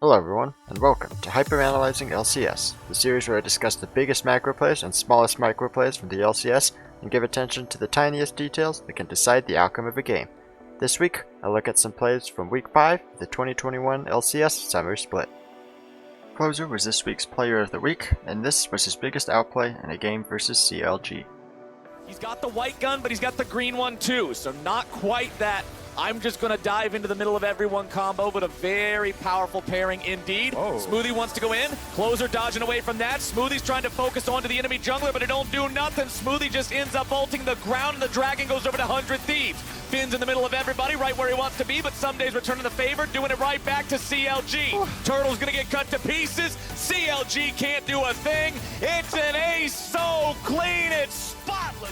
Hello everyone, and welcome to Hyperanalyzing LCS, the series where I discuss the biggest macroplays and smallest microplays from the LCS and give attention to the tiniest details that can decide the outcome of a game. This week, I'll look at some plays from Week 5 of the 2021 LCS Summer Split. Closer was this week's Player of the Week, and this was his biggest outplay in a game versus CLG. He's got the white gun, but he's got the green one too, so not quite that I'm just going to dive into the middle of everyone combo, but a very powerful pairing indeed. Oh. Smoothie wants to go in. Closer dodging away from that. Smoothie's trying to focus onto the enemy jungler, but it don't do nothing. Smoothie just ends up ulting the ground, and the dragon goes over to 100 Thieves. Finn's in the middle of everybody, right where he wants to be, but some days returning the favor, doing it right back to CLG. Turtle's going to get cut to pieces. CLG can't do a thing. It's an ace so clean, it's spotless.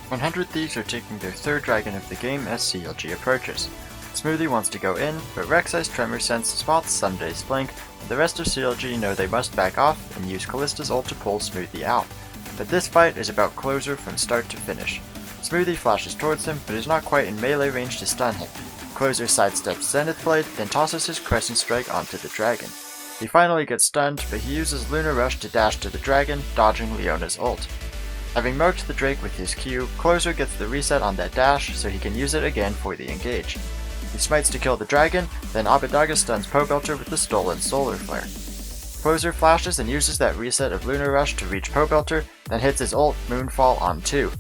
100 Thieves are taking their third dragon of the game as CLG approaches. Smoothie wants to go in, but Rek'Sai's Tremor Sense spots Sunday's flank, and the rest of CLG know they must back off and use Kallista's ult to pull Smoothie out. But this fight is about Closer from start to finish. Smoothie flashes towards him, but is not quite in melee range to stun him. Closer sidesteps Zenith Blade, then tosses his Crescent Strike onto the dragon. He finally gets stunned, but he uses Lunar Rush to dash to the dragon, dodging Leona's ult. Having marked the Drake with his Q, Closer gets the reset on that dash so he can use it again for the engage. He smites to kill the dragon, then Abbedagga stuns Pobelter with the stolen Solar Flare. Closer flashes and uses that reset of Lunar Rush to reach Pobelter, then hits his ult Moonfall on 2.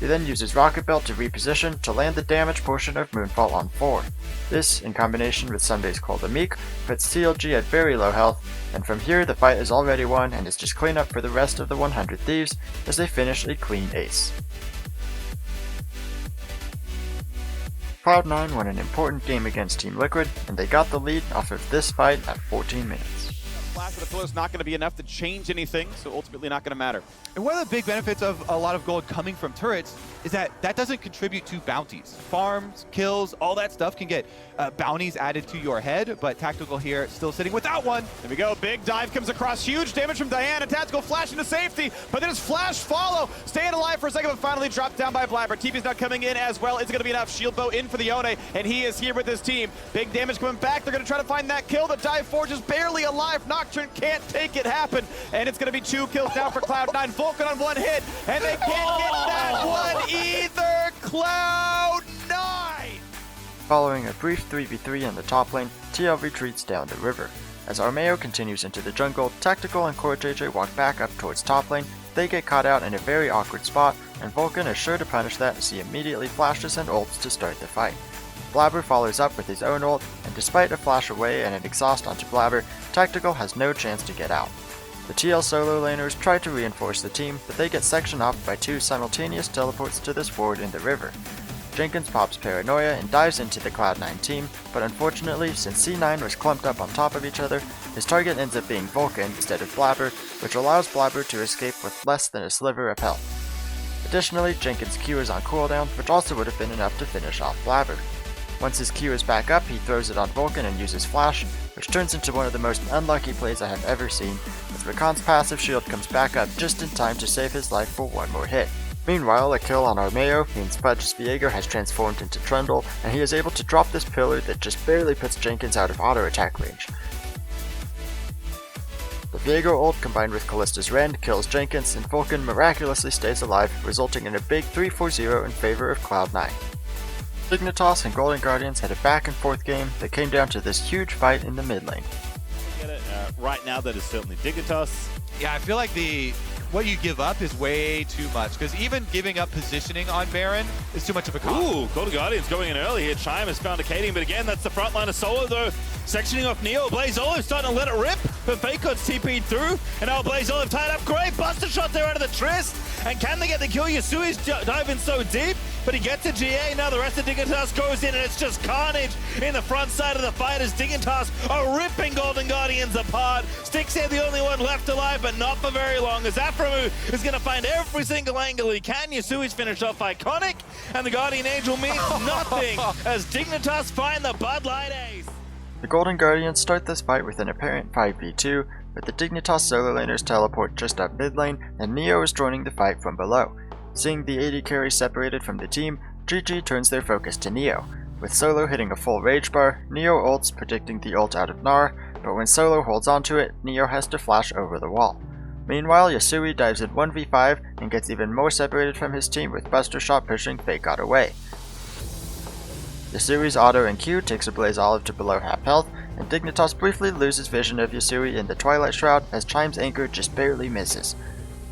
He then uses Rocket Belt to reposition to land the damage portion of Moonfall on 4. This, in combination with Sunday's Call to Meek, puts CLG at very low health, and from here the fight is already won and is just cleanup for the rest of the 100 Thieves as they finish a clean ace. Cloud9 won an important game against Team Liquid, and they got the lead off of this fight at 14 minutes. Flash with the pillar is not going to be enough to change anything, so ultimately not going to matter. And one of the big benefits of a lot of gold coming from turrets is that that doesn't contribute to bounties. Farms, kills, all that stuff can get bounties added to your head, but Tactical here still sitting without one. There we go, big dive comes across, huge damage from Diana, Tactical flash into safety, but then his flash follow, staying alive for a second, but finally dropped down by Blabber. TP's now coming in as well. It's going to be enough. Shield bow in for the Yone, and he is here with his team. Big damage coming back. They're going to try to find that kill. The dive forge is barely alive. Nocturne can't take it happen, and it's going to be 2 kills now for Cloud9. Vulcan on 1 hit, and they can't get that one either. Cloud9! Following a brief 3v3 in the top lane, TL retreats down the river. As Armeo continues into the jungle, Tactical and Core JJ walk back up towards top lane. They get caught out in a very awkward spot, and Vulcan is sure to punish that as he immediately flashes and ults to start the fight. Blabber follows up with his own ult, and despite a flash away and an exhaust onto Blabber, Tactical has no chance to get out. The TL solo laners try to reinforce the team, but they get sectioned off by 2 simultaneous teleports to this ward in the river. Jenkins pops Paranoia and dives into the Cloud9 team, but unfortunately, since C9 was clumped up on top of each other, his target ends up being Vulcan instead of Blabber, which allows Blabber to escape with less than a sliver of health. Additionally, Jenkins' Q is on cooldown, which also would have been enough to finish off Blabber. Once his Q is back up, he throws it on Vulcan and uses Flash, which turns into one of the most unlucky plays I have ever seen, as Rakan's passive shield comes back up just in time to save his life for one more hit. Meanwhile, a kill on Armeo means Fudge's Viego has transformed into Trundle, and he is able to drop this pillar that just barely puts Jenkins out of auto attack range. The Viego ult combined with Kallista's Rend kills Jenkins, and Vulcan miraculously stays alive, resulting in a big 3-4-0 in favor of Cloud9. Dignitas and Golden Guardians had a back and forth game that came down to this huge fight in the mid lane. Right now that is certainly Dignitas. Yeah, I feel like what you give up is way too much, because even giving up positioning on Baron is too much of a cost. Ooh, Golden Guardian's going in early here. Chime has found a Kating, but again, that's the front line of Solo though. Sectioning off Neo. Blaze Olive starting to let it rip, but Fakeod's TP'd through, and now Blaze Olive tied up. Great buster shot there out of the Trist, and can they get the kill? Yasui's diving so deep, but he gets a GA. Now the rest of Dignitas goes in, and it's just carnage in the front side of the fight as Dignitas are ripping Golden Guardians apart. Styx's the only one left alive, but not for very long, as Aphromoo is going to find every single angle he can. Yasui's finished off iconic, and the Guardian Angel means nothing as Dignitas find the Bud Light ace. The Golden Guardians start this fight with an apparent 5v2, but the Dignitas solo laners teleport just up mid lane, and Neo is joining the fight from below. Seeing the AD carry separated from the team, GG turns their focus to Neo. With Solo hitting a full rage bar, Neo ults predicting the ult out of Gnar, but when Solo holds onto it, Neo has to flash over the wall. Meanwhile, Yasui dives in 1v5 and gets even more separated from his team with Buster Shot pushing FakeGod away. Yasui's auto and Q takes a Blaze Olive to below half health, and Dignitas briefly loses vision of Yasui in the Twilight Shroud as Chime's anchor just barely misses.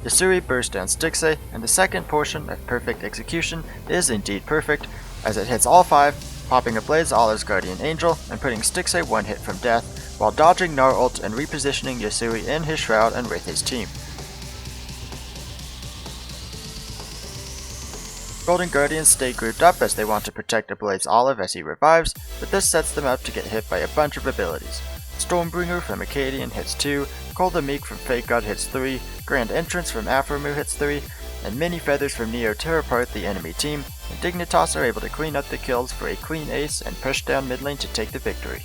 Yasui bursts down Stixxay, and the second portion of perfect execution is indeed perfect, as it hits all 5, popping a Blaze Olive's Guardian Angel and putting Stixxay one hit from death, while dodging Gnar ult and repositioning Yasui in his Shroud and with his team. Golden Guardians stay grouped up as they want to protect a Blaze Olive as he revives, but this sets them up to get hit by a bunch of abilities. Stormbringer from Acadian hits 2, Cold the Meek from FakeGod hits 3, Grand Entrance from Aphromoo hits 3, and Mini Feathers from Neo tear apart the enemy team, and Dignitas are able to clean up the kills for a clean ace and push down mid lane to take the victory.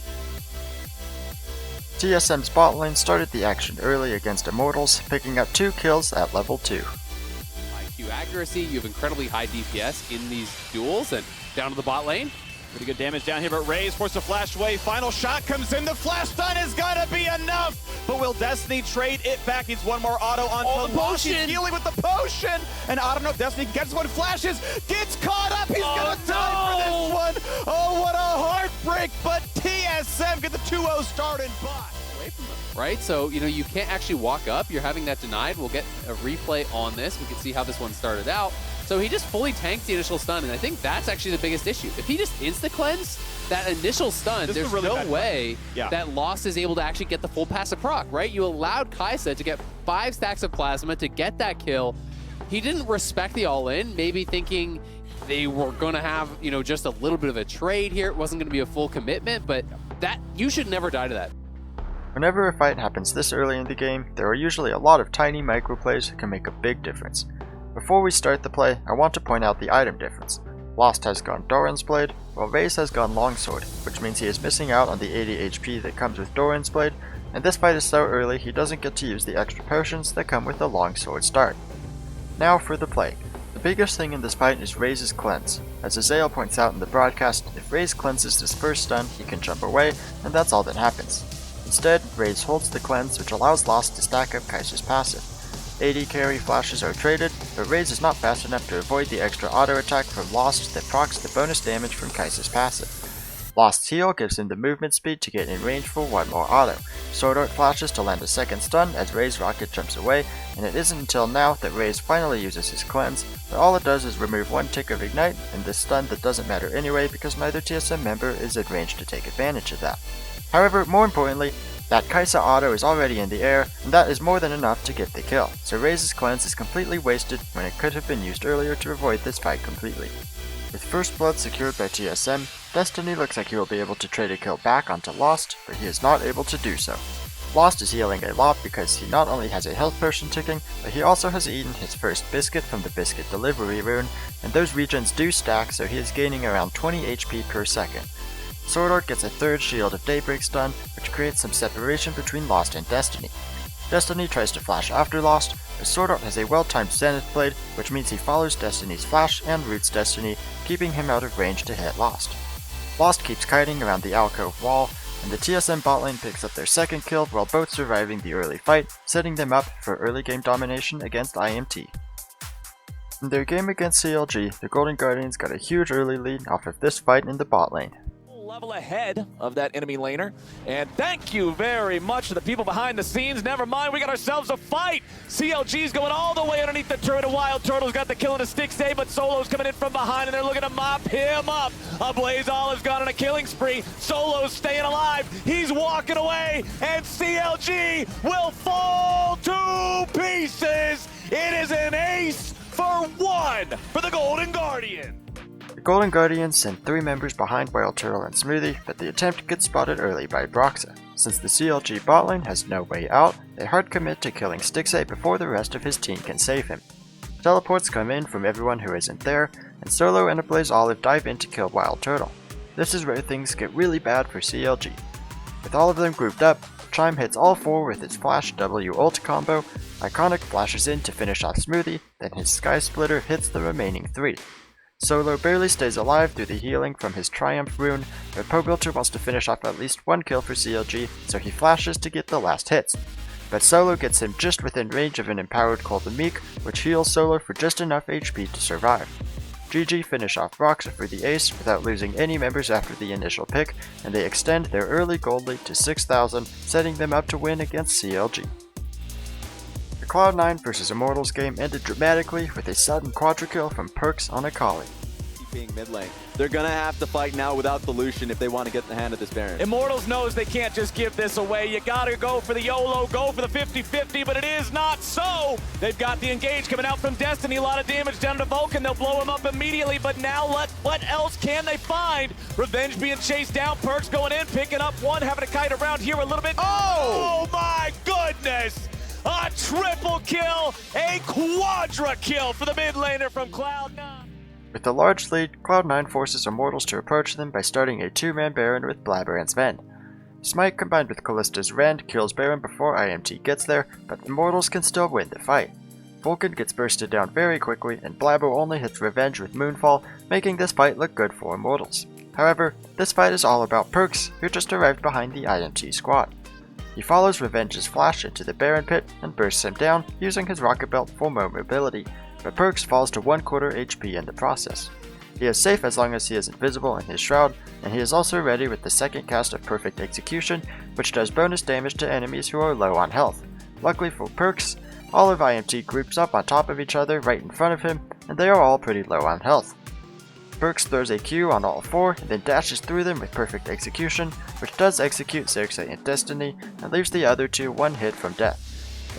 TSM's bot lane started the action early against Immortals, picking up 2 kills at level 2. IQ accuracy, you have incredibly high DPS in these duels, and down to the bot lane. Pretty good damage down here, but Raze forced to flash away. Final shot comes in. The flash stun is gonna be enough. But will Destiny trade it back? Needs one more auto on the potion. He's healing with the potion. And I don't know if Destiny gets one. Flashes, gets caught up. He's gonna die for this one. Oh, what a heartbreak. But TSM get the 2-0 start in bot. Away from them, right? So, you can't actually walk up. You're having that denied. We'll get a replay on this. We can see how this one started out. So he just fully tanked the initial stun, and I think that's actually the biggest issue. If he just insta-cleanse that initial stun, there's really no way that Lost is able to actually get the full passive proc, right? You allowed Kai'Sa to get 5 stacks of plasma to get that kill. He didn't respect the all-in, maybe thinking they were going to have, just a little bit of a trade here. It wasn't going to be a full commitment, but that you should never die to that. Whenever a fight happens this early in the game, there are usually a lot of tiny microplays that can make a big difference. Before we start the play, I want to point out the item difference. Lost has gone Doran's Blade, while Raze has gone Longsword, which means he is missing out on the 80 HP that comes with Doran's Blade, and this fight is so early he doesn't get to use the extra potions that come with the Longsword start. Now for the play. The biggest thing in this fight is Raze's cleanse. As Azael points out in the broadcast, if Raze cleanses his first stun, he can jump away, and that's all that happens. Instead, Raze holds the cleanse, which allows Lost to stack up Kai'Sa's passive. 80 carry flashes are traded, but Raze is not fast enough to avoid the extra auto attack from Lost that procs the bonus damage from Kai'Sa's passive. Lost's heal gives him the movement speed to get in range for one more auto. Sword Art flashes to land a second stun as Raze rocket jumps away, and it isn't until now that Raze finally uses his cleanse, but all it does is remove 1 tick of ignite and this stun that doesn't matter anyway because neither TSM member is in range to take advantage of that. However, more importantly, that Kai'Sa auto is already in the air, and that is more than enough to get the kill, so Raze's cleanse is completely wasted when it could have been used earlier to avoid this fight completely. With first blood secured by TSM, Destiny looks like he will be able to trade a kill back onto Lost, but he is not able to do so. Lost is healing a lot because he not only has a health potion ticking, but he also has eaten his first biscuit from the biscuit delivery rune, and those regens do stack, so he is gaining around 20 HP per second. Sword Art gets a third Shield of Daybreak stun, which creates some separation between Lost and Destiny. Destiny tries to flash after Lost, but Sword Art has a well-timed Zenith Blade, which means he follows Destiny's flash and roots Destiny, keeping him out of range to hit Lost. Lost keeps kiting around the alcove wall, and the TSM bot lane picks up their second kill while both surviving the early fight, setting them up for early game domination against IMT. In their game against CLG, the Golden Guardians got a huge early lead off of this fight in the bot lane. Level ahead of that enemy laner. And thank you very much to the people behind the scenes. Never mind, we got ourselves a fight. CLG's going all the way underneath the turret. A Wild Turtle's got the kill in a Stixxay, but Solo's coming in from behind and they're looking to mop him up. A Blaze Olive's gone on a killing spree. Solo's staying alive. He's walking away and CLG will fall to pieces. It is an ace for 1 for the Golden Guardian. The Golden Guardians send 3 members behind Wild Turtle and Smoothie, but the attempt gets spotted early by Broxah. Since the CLG bot lane has no way out, they hard commit to killing Stixxay before the rest of his team can save him. Teleports come in from everyone who isn't there, and Solo and a Blaze Olive dive in to kill Wild Turtle. This is where things get really bad for CLG. With all of them grouped up, Chime hits all 4 with his Flash W ult combo, Iconic flashes in to finish off Smoothie, then his Sky Splitter hits the remaining 3. Solo barely stays alive through the healing from his Triumph rune, but Pobilter wants to finish off at least one kill for CLG, so he flashes to get the last hits. But Solo gets him just within range of an empowered Call the Meek, which heals Solo for just enough HP to survive. GG finish off Rox for the ace without losing any members after the initial pick, and they extend their early gold lead to 6,000, setting them up to win against CLG. The Cloud9 vs Immortals game ended dramatically with a sudden quadra kill from Perkz on Akali. Being mid lane. They're gonna have to fight now without the Lucian if they want to get the hand of this Baron. Immortals knows they can't just give this away. You gotta go for the YOLO, go for the 50-50, but it is not so. They've got the engage coming out from Destiny, a lot of damage down to Vulcan. They'll blow him up immediately, but now what else can they find? Revenge being chased down, Perkz going in, picking up one, having a kite around here a little bit. Oh my goodness! A triple kill, a quadra kill for the mid laner from Cloud9. With a large lead, Cloud9 forces Immortals to approach them by starting a 2-man Baron with Blabber and Sven. Smite combined with Kallista's Rend kills Baron before IMT gets there, but Immortals can still win the fight. Vulcan gets bursted down very quickly, and Blabber only hits Revenge with Moonfall, making this fight look good for Immortals. However, this fight is all about Perkz, who just arrived behind the IMT squad. He follows Revenge's flash into the Baron pit and bursts him down using his rocket belt for more mobility, but Perkz falls to 1/4 HP in the process. He is safe as long as he is invisible in his shroud, and he is also ready with the second cast of Perfect Execution, which does bonus damage to enemies who are low on health. Luckily for Perkz, all of IMT groups up on top of each other right in front of him, and they are all pretty low on health. Perkz throws a Q on all 4 and then dashes through them with Perfect Execution, which does execute Xerxes and Destiny, and leaves the other two one hit from death.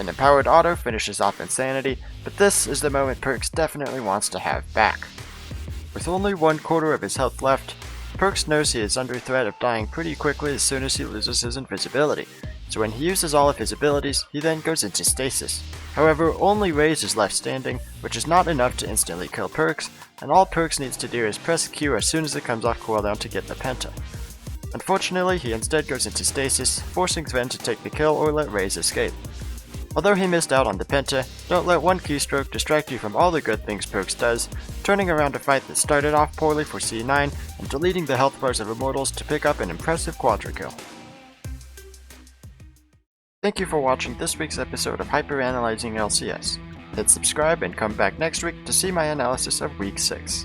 An empowered auto finishes off Insanity, but this is the moment Perkz definitely wants to have back. With only 1/4 of his health left, Perkz knows he is under threat of dying pretty quickly as soon as he loses his invisibility, so when he uses all of his abilities, he then goes into stasis. However, only Raze is left standing, which is not enough to instantly kill Perkz, and all Perkz needs to do is press Q as soon as it comes off cooldown to get the Penta. Unfortunately, he instead goes into stasis, forcing Sven to take the kill or let Raze escape. Although he missed out on the Penta, don't let one keystroke distract you from all the good things Perkz does, turning around a fight that started off poorly for C9 and deleting the health bars of Immortals to pick up an impressive quadra kill. Thank you for watching this week's episode of Hyperanalyzing LCS. Hit subscribe and come back next week to see my analysis of Week 6.